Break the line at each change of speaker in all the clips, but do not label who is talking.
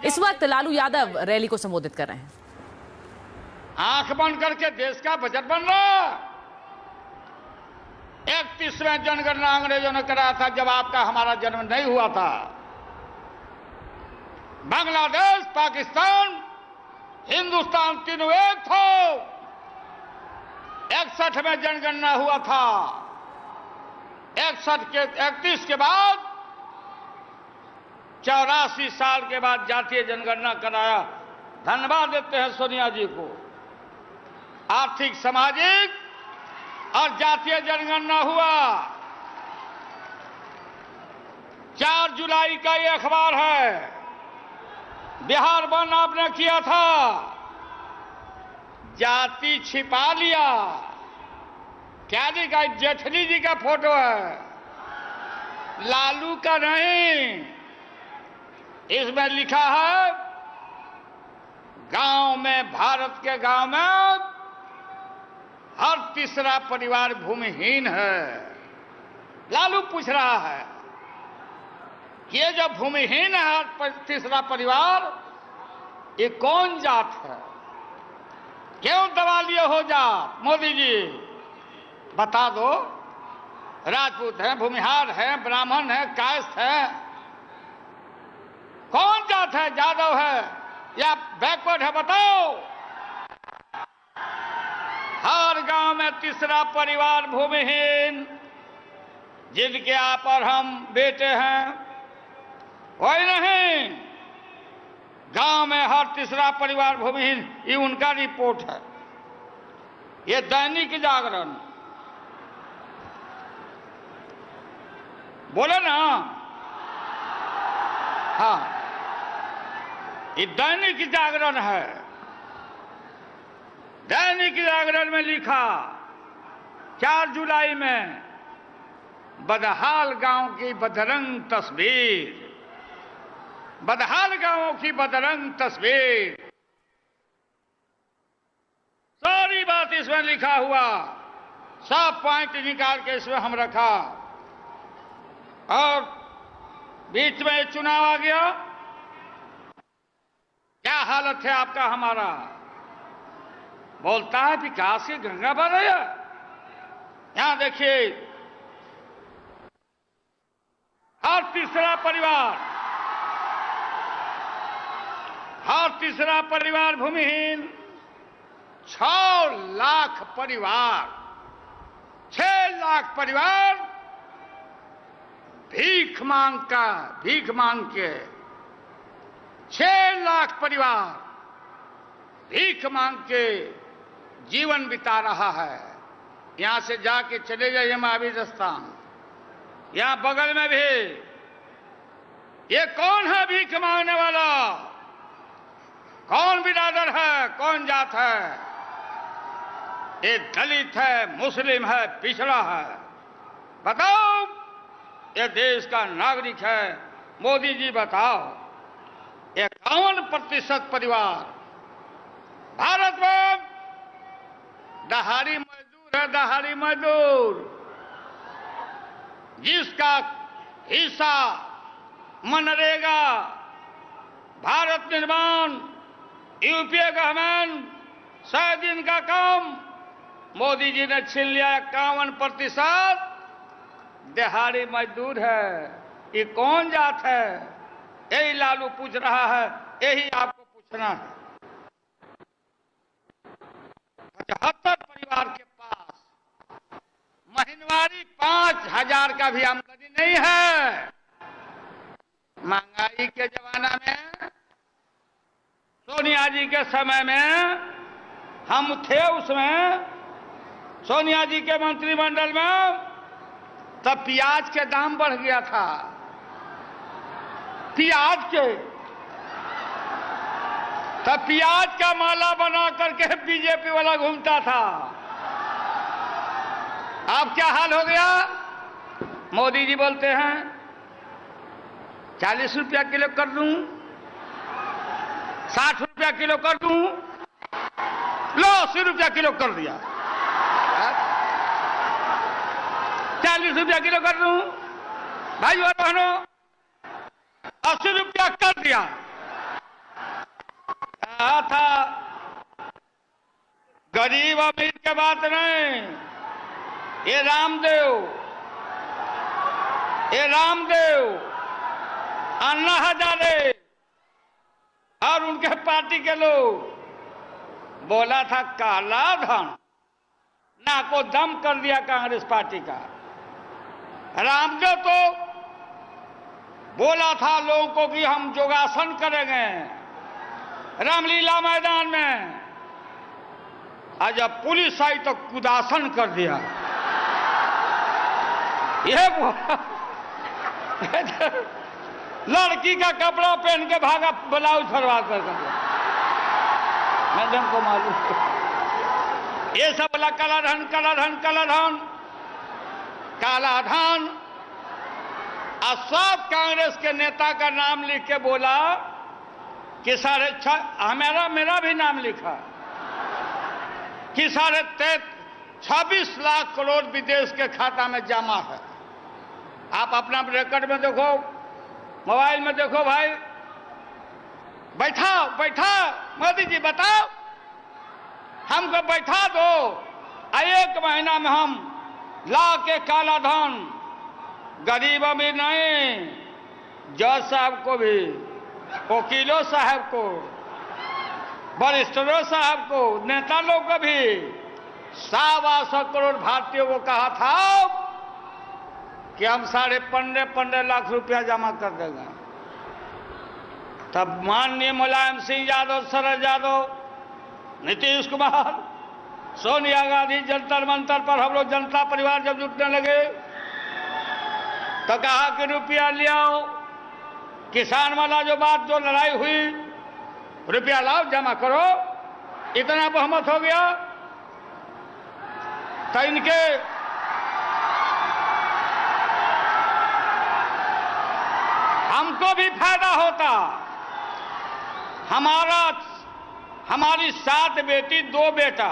इस वक्त लालू यादव रैली को संबोधित कर रहे हैं।
आंख बंद करके देश का बजट बन रहा। 31वें जनगणना अंग्रेजों ने कराया था जब आपका हमारा जन्म नहीं हुआ था। बांग्लादेश, पाकिस्तान, हिंदुस्तान तीनों एक थे। 61 में जनगणना हुआ था। 31 के बाद 84 साल के बाद जातीय जनगणना कराया। धन्यवाद देते हैं सोनिया जी को। आर्थिक, सामाजिक और जातीय जनगणना हुआ। 4 जुलाई का ये अखबार है। बिहार वन आपने किया था, जाति छिपा लिया। क्या लिखा? जेठनी जी का फोटो है, लालू का नहीं। इसमें लिखा है गांव में, भारत के गांव में हर तीसरा परिवार भूमिहीन है। लालू पूछ रहा है कि ये जो भूमिहीन है हर तीसरा परिवार, ये कौन जात है? क्यों दबा लिए हो जात? मोदी जी बता दो। राजपूत है, भूमिहार है, ब्राह्मण है, कायस्थ है, कौन जात है? यादव है या बैकवर्ड है? बताओ। हर गांव में तीसरा परिवार भूमिहीन, जिनके आप और हम बेटे हैं, कोई नहीं। गांव में हर तीसरा परिवार भूमिहीन, ये उनका रिपोर्ट है। ये दैनिक जागरण बोले ना। हाँ, ये दैनिक जागरण है। दैनिक जागरण में लिखा 4 जुलाई में बदहाल गांव की बदरंग तस्वीर। बदहाल गांवों की बदरंग तस्वीर। सारी बात इसमें लिखा हुआ, सब पॉइंट निकाल के इसमें हम रखा। और बीच में चुनाव आ गया। क्या हालत है आपका हमारा? बोलता है विकास की गंगा बह रही है। यहां देखिए, हर तीसरा परिवार भूमिहीन। 6 लाख परिवार, 6 लाख परिवार भीख मांग के 6 लाख परिवार भीख मांग के जीवन बिता रहा है। यहां से जाके चले जाइए महावीर स्थान, यहां बगल में भी। ये कौन है भीख मांगने वाला? कौन बिरादर है? कौन जात है? ये दलित है, मुस्लिम है, पिछड़ा है? बताओ। ये देश का नागरिक है। मोदी जी बताओ। 51% परिवार भारत में दहाड़ी मजदूर है। दहाड़ी मजदूर जिसका हिस्सा मनरेगा, भारत निर्माण, यूपीए गवर्नमेंट, 100 दिन का काम, मोदी जी ने छीन लिया। 51% दिहाड़ी मजदूर है। ये कौन जात है? यही लालू पूछ रहा है, यही आपको पूछना है। 75 परिवार के पास महीनवारी 5,000 का भी आमदनी नहीं है। महंगाई के जमाना में, सोनिया जी के समय में हम थे, उसमें सोनिया जी के मंत्रिमंडल में, तब प्याज के दाम बढ़ गया था। प्याज के, तब प्याज का माला बना करके बीजेपी वाला घूमता था। अब क्या हाल हो गया? मोदी जी बोलते हैं 40 रुपया किलो कर दूं, 60 रुपया किलो कर दूं, लो 80 रुपया किलो कर दिया। 40 रुपया किलो कर दूं, भाइयों और बहनों 80 रुपया कर दिया। कहा था गरीब अमीर के बात नहीं, ये रामदेव अन्ना हजारे और उनके पार्टी के लोग बोला था काला धन, ना को दम कर दिया कांग्रेस पार्टी का। रामदेव तो बोला था लोगों को कि हम योगासन करेंगे रामलीला मैदान में, आज जब पुलिस आई तो कुदासन कर दिया। लड़की का कपड़ा पहन के भागा, ब्लाउज फरवा कर मैडम को मालूम। ये सब बोला काला धन काला धन काला धन काला धन। और सब कांग्रेस के नेता का नाम लिख के बोला कि मेरा भी नाम लिखा कि 26 लाख करोड़ विदेश के खाता में जमा है। आप अपना रिकॉर्ड में देखो, मोबाइल में देखो भाई। बैठा मोदी जी बताओ, हमको बैठा दो, 1 महीना में हम ला के काला धन गरीब अमीर नहीं, जज साहब को भी, वकीलों साहब को, वरिष्ठों साहब को, नेता लोग को भी 125 करोड़ भारतीयों को कहा था कि हम 15.5 लाख रुपया जमा कर देंगे। तब माननीय मुलायम सिंह यादव, शरद यादव, नीतीश कुमार, सोनिया गांधी जंतर मंतर पर हम लोग जनता परिवार जब जुटने लगे तो कहा कि रुपया ले आओ, किसान वाला जो बात, जो लड़ाई हुई, रुपया लाओ जमा करो, इतना बहुमत हो गया तो इनके हमको भी फायदा होता। हमारी 7 बेटी 2 बेटा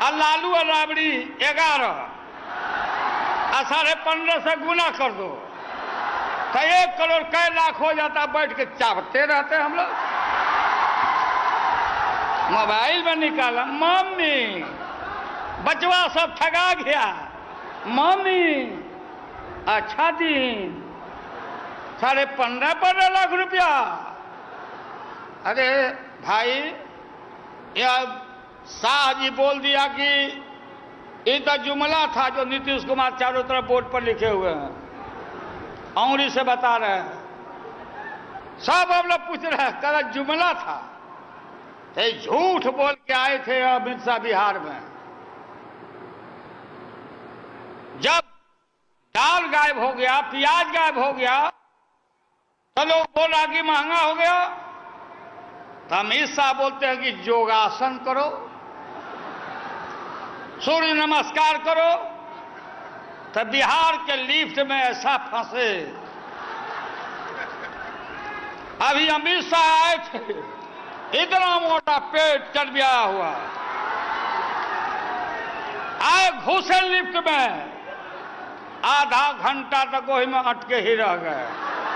और लालू और राबड़ी 11 और 15.5 से गुना कर दो तो 1 करोड़ कै लाख हो जाता। बैठ के चावते रहते हम लोग। मोबाइल में निकाला, मम्मी बचवा सब ठगा गया, मम्मी अच्छा दिन 15.5 लाख रुपया। अरे भाई, यह शाह जी बोल दिया कि ये तो जुमला था जो नीतीश कुमार चारों तरफ बोर्ड पर लिखे हुए हैं, अंगुली से बता रहे हैं। सब हम लोग पूछ रहे हैं, कल जुमला था। तो झूठ बोल के आए थे अमित शाह बिहार में। जब दाल गायब हो गया, प्याज गायब हो गया तो लोग बोल रहा कि महंगा हो गया। तो अमित शाह बोलते हैं कि योगासन करो, सूर्य नमस्कार करो। तो बिहार के लिफ्ट में ऐसा फंसे। अभी अमित शाह आए थे, इतना मोटा पेट चर्बिया हुआ, आए घुसे लिफ्ट में, आधा घंटा तक वही में अटके ही रह गए।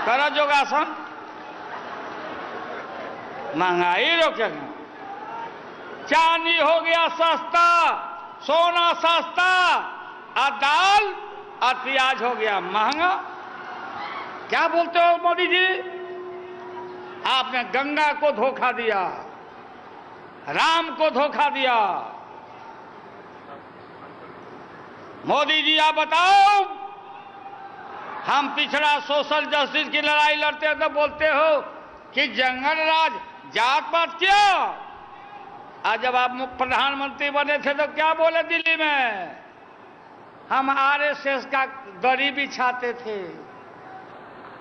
करो योगासन, महंगाई रोकेगा। चांदी हो गया सस्ता, सोना सस्ता, और दाल और प्याज हो गया महंगा। क्या बोलते हो मोदी जी? आपने गंगा को धोखा दिया, राम को धोखा दिया। मोदी जी आप बताओ, हम पिछड़ा सोशल जस्टिस की लड़ाई लड़ते हैं तो बोलते हो कि जंगल राज, जात पात क्या। आज जब आप प्रधानमंत्री बने थे तो क्या बोले दिल्ली में? हम आरएसएस का दरी बिछाते थे,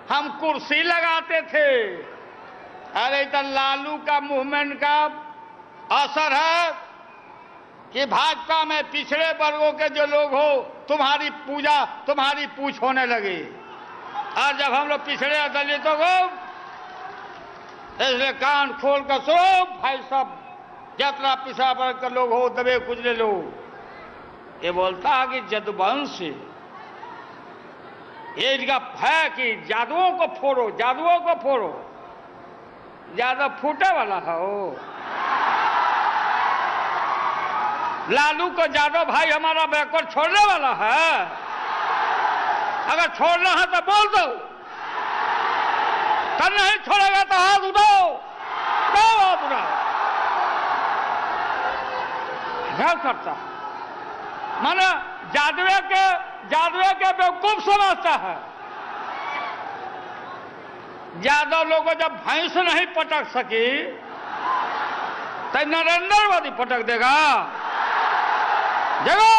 हम कुर्सी लगाते थे। अरे तो लालू का मूवमेंट का असर है कि भाजपा में पिछड़े वर्गों के जो लोग हो, तुम्हारी पूजा, तुम्हारी पूछ होने लगी। और जब हम लोग पिछड़े दलितों को, इसलिए कान खोल कर सुनो भाई सब, जितना पिछड़ा वर्ग के लोग हो, दबे कुचले लोग, ये बोलता है कि जदुवंश, ये इनका है कि जादुओं को फोड़ो, जादुओं को फोड़ो। ज्यादा फूटे वाला है वो। लालू को यादव भाई हमारा बैकवर्ड छोड़ने वाला है। अगर छोड़ना है तो बोल दो, तो नहीं छोड़ेगा तो हाथ उठाओ, हाथ उठाओ। क्या करता माना जादवे के बेवकूफ समझता है। यादव लोगों जब भैंस नहीं पटक सकी तो नरेंद्र मोदी पटक देगा। देखो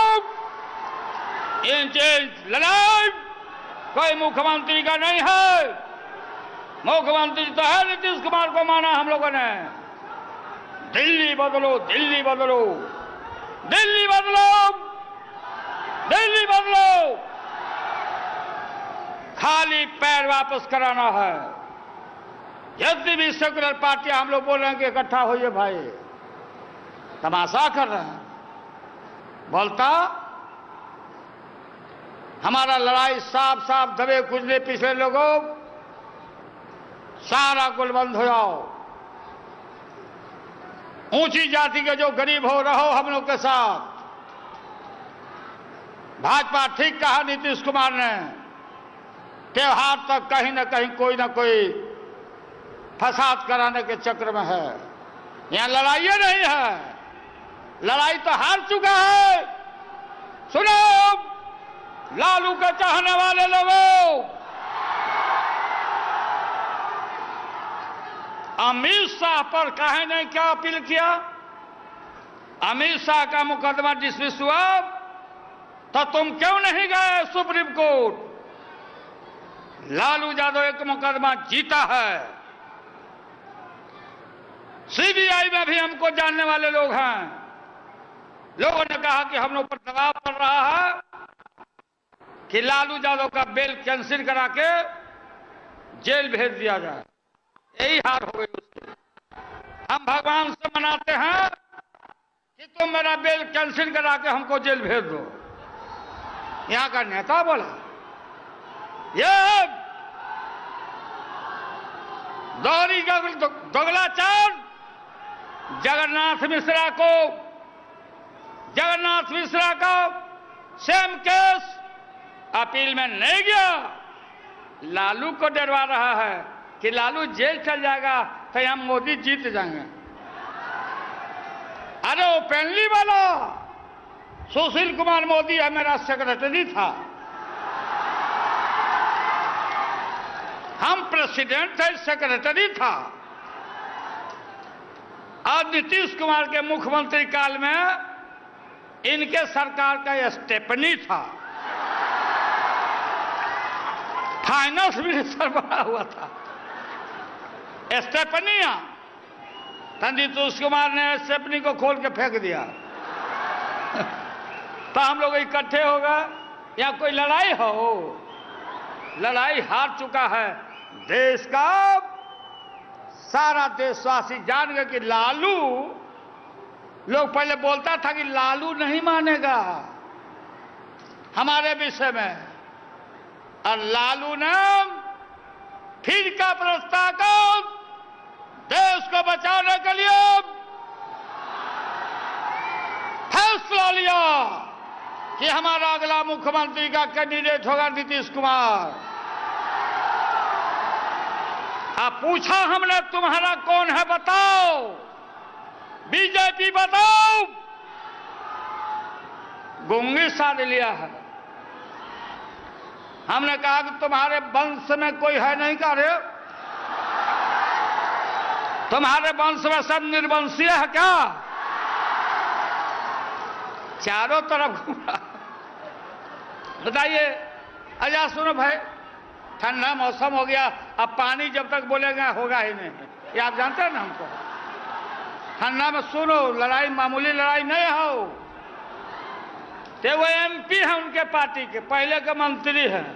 इंच लड़ाई कोई मुख्यमंत्री का नहीं है। मुख्यमंत्री तो है नीतीश कुमार को माना हम लोगों ने। दिल्ली बदलो, दिल्ली बदलो, दिल्ली बदलो, दिल्ली बदलो। खाली पैर वापस कराना है। यदि भी सेकुलर पार्टियां हम लोग बोल रहे हैं कि इकट्ठा होइए भाई, तमाशा कर रहे हैं। बोलता हमारा लड़ाई साफ साफ दबे कुचले पिछले लोगों, सारा गुलबंद हो जाओ। ऊंची जाति के जो गरीब हो रहो हम लोग के साथ। भाजपा ठीक कहा नीतीश कुमार ने, त्योहार तक कहीं ना कहीं कोई ना कोई फसाद कराने के चक्र में है। यहां लड़ाई नहीं है, लड़ाई तो हार चुका है। सुनो लालू के चाहने वाले लोगों, अमित शाह पर काहे ने क्या अपील किया? अमित शाह का मुकदमा डिसमिस हुआ तो तुम क्यों नहीं गए सुप्रीम कोर्ट? लालू यादव एक मुकदमा जीता है। सीबीआई में भी हमको जानने वाले लोग हैं। लोगों ने कहा कि हम लोग पर दबाव पड़ रहा है कि लालू यादव का बेल कैंसिल करा के जेल भेज दिया जाए। यही हार हो गई उसकी। हम भगवान से मनाते हैं कि तुम मेरा बेल कैंसिल करा के हमको जेल भेज दो। यहां का नेता बोला ये दोहरी दोगलाचार जगन्नाथ मिश्रा को सेम केस अपील में नहीं गया। लालू को डरवा रहा है कि लालू जेल चल जाएगा तो हम मोदी जीत जाएंगे। अरे ओपनली वाला सुशील कुमार मोदी है, मेरा सेक्रेटरी था। हम प्रेसिडेंट थे, सेक्रेटरी था। और नीतीश कुमार के मुख्यमंत्री काल में इनके सरकार का स्टेपनी था, फाइनेंस मिनिस्टर बना हुआ था स्टेपनिया। तो नीतीश कुमार ने स्टेपनी को खोल के फेंक दिया। तो हम लोग इकट्ठे हो गए। या कोई लड़ाई हो? लड़ाई हार चुका है। देश का सारा देशवासी जान गए कि लालू, लोग पहले बोलता था कि लालू नहीं मानेगा हमारे विषय में, और लालू ने फिर का प्रस्ताव को देश को बचाने के लिए फैसला लिया कि हमारा अगला मुख्यमंत्री का कैंडिडेट होगा नीतीश कुमार। अब पूछा हमने तुम्हारा कौन है बताओ, बीजेपी बताओ। गुंगी साध लिया है। हमने कहा कि तुम्हारे वंश में कोई है नहीं का रे? तुम्हारे वंश में सब निर्वंशीय है क्या? चारों तरफ घूमा। बताइए। अच्छा सुनो भाई, ठंडा मौसम हो गया, अब पानी जब तक बोलेगा होगा ही नहीं। ये आप जानते हैं ना हमको। ठंडा में सुनो, लड़ाई मामूली लड़ाई नहीं हो। तो वो एमपी है उनके पार्टी के, पहले के मंत्री हैं।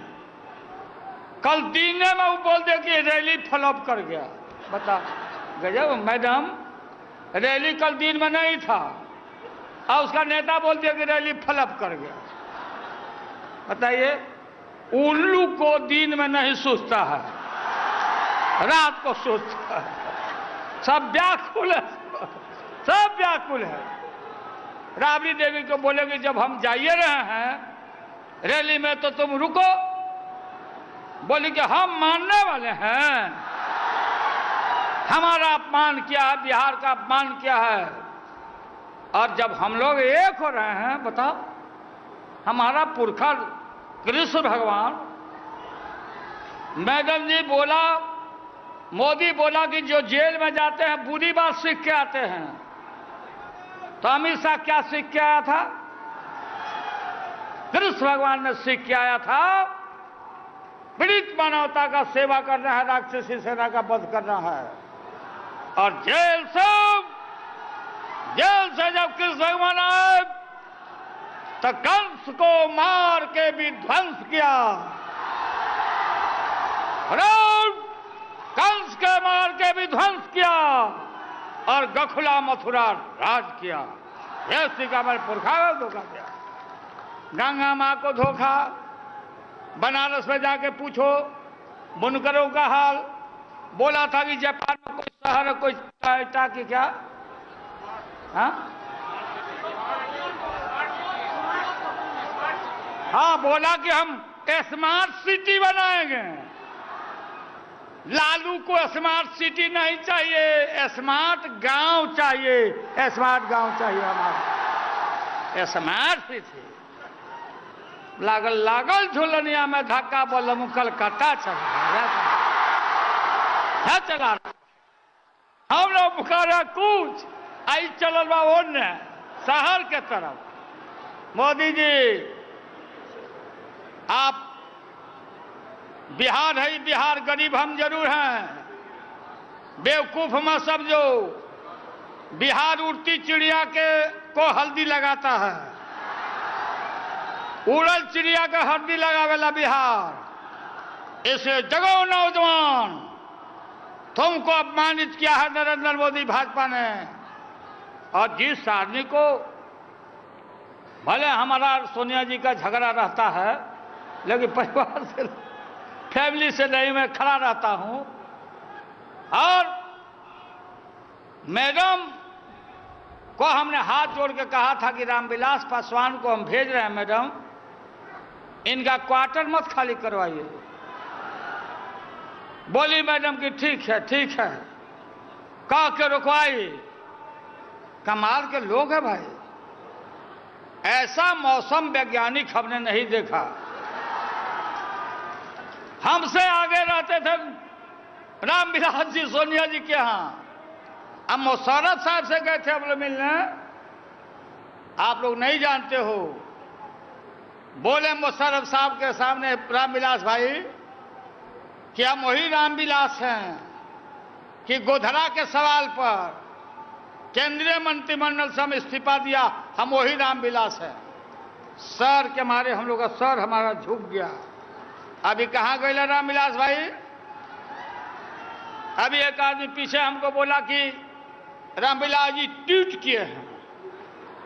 कल दिन में वो बोल दे कि रैली फ्लॉप कर गया। बता गजब मैडम, रैली कल दिन में नहीं था और उसका नेता बोल दिया कि रैली फ्लॉप कर गया। बताइए, उल्लू को दिन में नहीं सोचता है, रात को सोचता है। सब व्याकुल है, सब व्याकुल है। राबड़ी देवी को बोलेगी जब हम जाइए रहे हैं रैली में तो तुम रुको। बोली कि हम मानने वाले हैं, हमारा अपमान किया है, बिहार का अपमान किया है। और जब हम लोग एक हो रहे हैं, बताओ, हमारा पुरखा कृष्ण भगवान, मैडम जी बोला, मोदी बोला कि जो जेल में जाते हैं बुरी बात सीख के आते हैं, तो अमित शाह क्या सीख के आया था? कृष्ण भगवान ने सीख के आया था पीड़ित मानवता का सेवा करना है, राक्षसी सेना का वध करना है। और जेल से जब कृष्ण भगवान आए तो कंस को मार के भी ध्वंस किया, कंस के मार के भी ध्वंस किया और गखुला मथुरा राज किया। यह सिकामर पुरखा को धोखा दिया, गंगा मां को धोखा। बनारस में जाके पूछो बुनकरों का हाल। बोला था कि जापान में कोई शहर है, कोई टाटा की क्या, हाँ बोला कि हम स्मार्ट सिटी बनाएंगे। लालू को स्मार्ट सिटी नहीं चाहिए, स्मार्ट गांव चाहिए, स्मार्ट गांव चाहिए हमारा, स्मार्ट सिटी। लागल झुलनिया में धक्का बोल कलकत्ता चला हम लोग बुखारा कुछ आई चलल बा ओने शहर के तरफ। मोदी जी आप बिहार है, बिहार गरीब हम जरूर हैं, बेवकूफ मत समझो। बिहार उड़ती चिड़िया के को हल्दी लगाता है, उड़ल चिड़िया के हल्दी लगावेला बिहार। इसे जगो नौजवान, तुमको अपमानित किया है नरेंद्र मोदी भाजपा ने। और जिस आदमी को भले हमारा सोनिया जी का झगड़ा रहता है, लेकिन परिवार से, फैमिली से नहीं, मैं खड़ा रहता हूं। और मैडम को हमने हाथ जोड़ के कहा था कि रामविलास पासवान को हम भेज रहे हैं, मैडम इनका क्वार्टर मत खाली करवाइए। बोली मैडम कि ठीक है ठीक है, कह के रुकवाई। कमाल के लोग हैं भाई, ऐसा मौसम वैज्ञानिक हमने नहीं देखा। हमसे आगे रहते थे रामविलास जी सोनिया जी के यहां, अब मुशर्रफ साहब से गए थे हम लोग मिलने, आप लोग नहीं जानते हो। बोले मुशर्रफ साहब के सामने रामविलास भाई कि हम वही रामविलास हैं कि गोधरा के सवाल पर केंद्रीय मंत्रिमंडल से हम इस्तीफा दिया, हम वही रामविलास हैं। सर के मारे हम लोग का सर हमारा झुक गया। अभी कहां गए रामविलास भाई? अभी एक आदमी पीछे हमको बोला कि रामविलास जी ट्वीट किए हैं।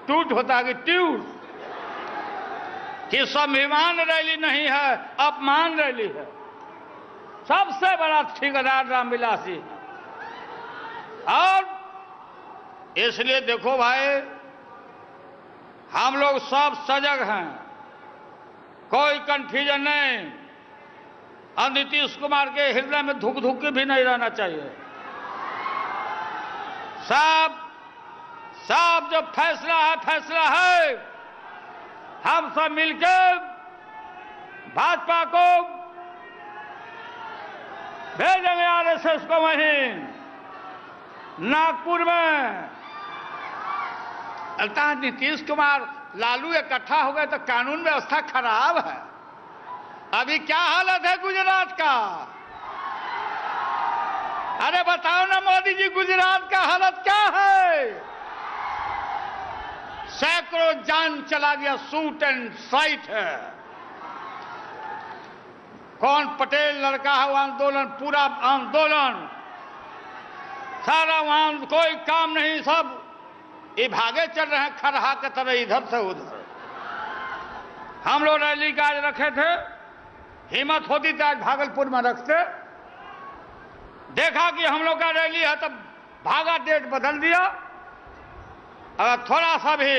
ट्वीट होता है कि ट्वीट, कि स्वाभिमान रैली नहीं है, अपमान रैली है। सबसे बड़ा ठिकादार रामविलास जी। और इसलिए देखो भाई, हम लोग सब सजग हैं, कोई कंफ्यूजन नहीं। और नीतीश कुमार के हृदय में धुक धुक के भी नहीं रहना चाहिए। सब जो फैसला है, हम सब मिलकर भाजपा को भेजेंगे आरएसएस को वहीं नागपुर में। अल्ताह नीतीश कुमार लालू इकट्ठा हो गए तो कानून व्यवस्था खराब है। अभी क्या हालत है गुजरात का? अरे बताओ ना मोदी जी, गुजरात का हालत क्या है? सैकड़ों जान चला गया, शूट एंड साइट है। कौन पटेल लड़का है वो आंदोलन, पूरा आंदोलन, सारा वहां कोई काम नहीं, सब ये भागे चल रहे हैं खरहा के तरह इधर से उधर। हम लोग रैली का आज रखे थे, हिम्मत होती तो आज भागलपुर में रखते। देखा कि हम लोग का रैली है तब भागा डेट बदल दिया। अगर थोड़ा सा भी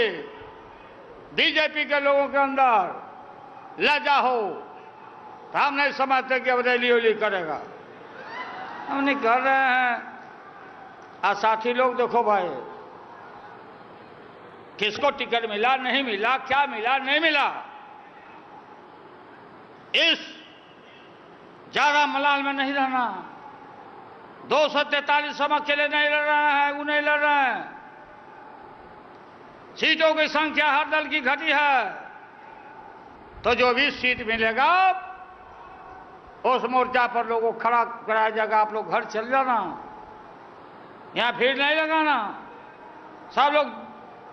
बीजेपी के लोगों के अंदर लज्जा हो तो हम नहीं समझते कि अब रैली वैली करेगा। हम नहीं कर रहे हैं। और साथी लोग देखो भाई, किसको टिकट मिला नहीं मिला, क्या मिला नहीं मिला, इस ज्यादा मलाल में नहीं रहना। 243 हम अकेले नहीं लड़ रहे हैं, वो नहीं लड़ रहे हैं। सीटों की संख्या हर दल की घटी है, तो जो भी सीट मिलेगा उस मोर्चा पर लोगों को खड़ा कराया जाएगा। आप लोग घर चल जाना, यहां भीड़ नहीं लगाना। सब लोग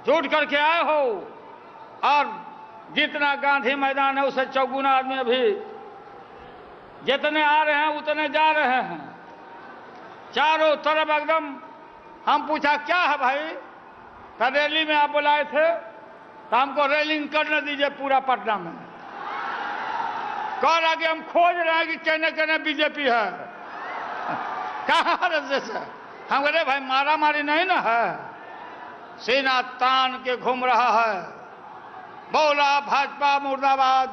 जुट करके आए हो, और जितना गांधी मैदान है उसे चौगुना आदमी अभी जितने आ रहे हैं उतने जा रहे हैं। चारों तरफ एकदम। हम पूछा क्या है भाई, तो रैली में आप बुलाए थे, तो हमको रैलिंग करने दीजिए पूरा पटना में। कह रहा कि हम खोज रहे हैं कि कहने कहने बीजेपी है। कहां जैसे हम कह रहे भाई मारा मारी नहीं ना है, सीना तान के घूम रहा है, बोला भाजपा मुर्दाबाद,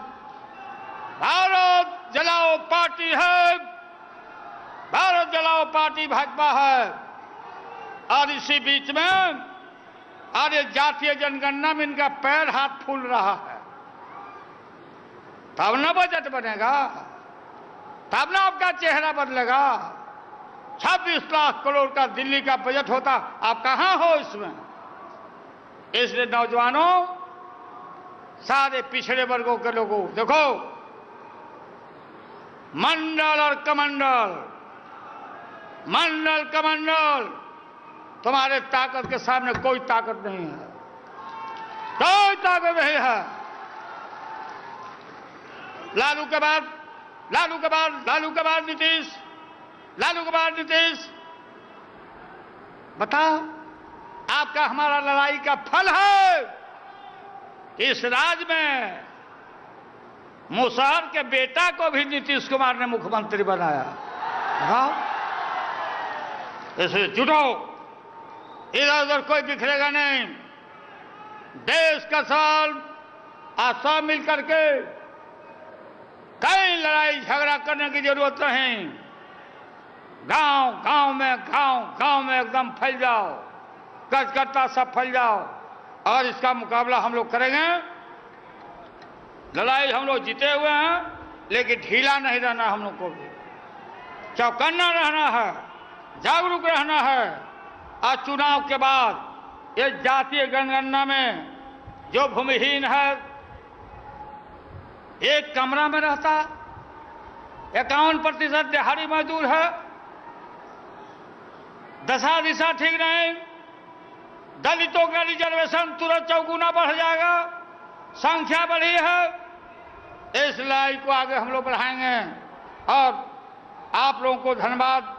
भारत जलाओ पार्टी है, भारत जलाओ पार्टी भाजपा है। और इसी बीच में और ये जातीय जनगणना में इनका पैर हाथ फूल रहा है। तब ना बजट बनेगा, तब ना आपका चेहरा बदलेगा। 26 लाख करोड़ का दिल्ली का बजट होता, आप कहां हो इसमें। इसलिए नौजवानों, सारे पिछड़े वर्गों के लोगों, देखो मंडल और कमंडल, मंडल कमंडल, तुम्हारे ताकत के सामने कोई ताकत नहीं है, कोई ताकत नहीं है। लालू के बाद लालू के बाद लालू के बाद नीतीश, लालू के बाद नीतीश। बताओ, आपका हमारा लड़ाई का फल है। इस राज्य में मुसहर के बेटा को भी नीतीश कुमार ने मुख्यमंत्री बनाया। हाँ, इसलिए जुटो, इधर उधर कोई बिखरेगा नहीं। देश का सवाल आज सब मिल करके, कहीं लड़ाई झगड़ा करने की जरूरत नहीं। गांव गांव में एकदम फैल जाओ, गजगट्टा सब फैल जाओ, और इसका मुकाबला हम लोग करेंगे। लड़ाई हम लोग जीते हुए हैं, लेकिन ढीला नहीं रहना। हम लोग को भी चौकन्ना रहना है, जागरूक रहना है। आज चुनाव के बाद ये जातीय जनगणना में जो भूमिहीन है, एक कमरा में रहता, 51% दिहाड़ी मजदूर है, दशा दिशा ठीक नहीं, दलितों का रिजर्वेशन तुरंत चौगुना बढ़ जाएगा, संख्या बढ़ी है। इस लड़ाई को आगे हम लोग बढ़ाएंगे। और आप लोगों को धन्यवाद।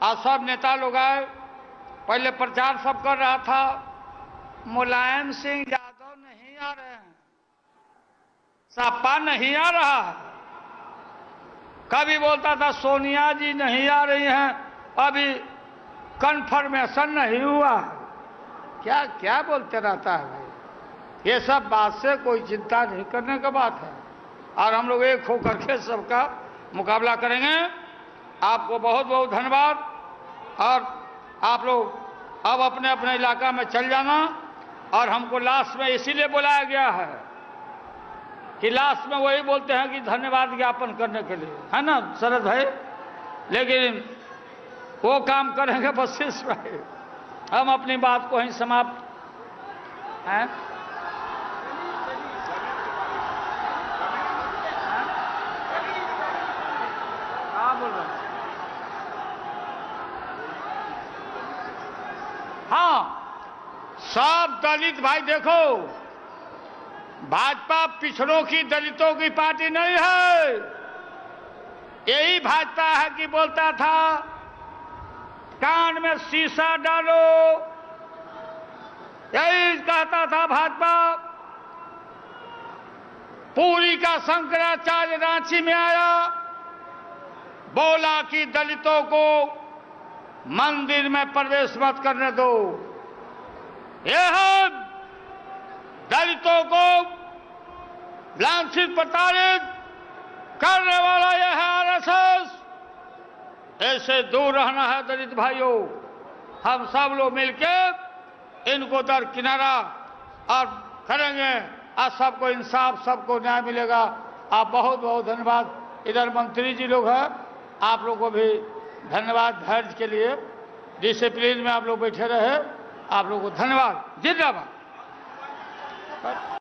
आज सब नेता लोग आए, पहले प्रचार सब कर रहा था, मुलायम सिंह यादव नहीं आ रहे हैं, सपा नहीं आ रहा है। कभी बोलता था सोनिया जी नहीं आ रही हैं, अभी कन्फर्मेशन नहीं हुआ। क्या क्या बोलते रहता है भाई। ये सब बात से कोई चिंता नहीं करने की बात है, और हम लोग एक होकर के सबका मुकाबला करेंगे। आपको बहुत बहुत धन्यवाद। और आप लोग अब अपने अपने इलाका में चल जाना। और हमको लास्ट में इसीलिए बुलाया गया है कि लास्ट में वही बोलते हैं कि धन्यवाद ज्ञापन करने के लिए, है ना शरद भाई। लेकिन वो काम करेंगे बस भाई, हम अपनी बात को ही समाप्त हैं। बोल रहे हैं? हाँ, सब दलित भाई देखो, भाजपा पिछड़ों की, दलितों की पार्टी नहीं है। यही भाजपा है कि बोलता था कान में शीशा डालो, यही कहता था भाजपा। पूरी का शंकराचार्य रांची में आया, बोला कि दलितों को मंदिर में प्रवेश मत करने दो। यह दलितों को लांछित प्रताड़ित करने वाला यह है आरएसएस। ऐसे दूर रहना है दलित भाइयों। हम सब लोग मिलकर इनको दरकिनारा और करेंगे और सबको इंसाफ, सबको न्याय मिलेगा। आप बहुत बहुत धन्यवाद। इधर मंत्री जी लोग हैं, आप लोग को भी धन्यवाद धैर्य के लिए। डिसिप्लिन में आप लोग बैठे रहे, आप लोग को धन्यवाद। जिंदाबाद।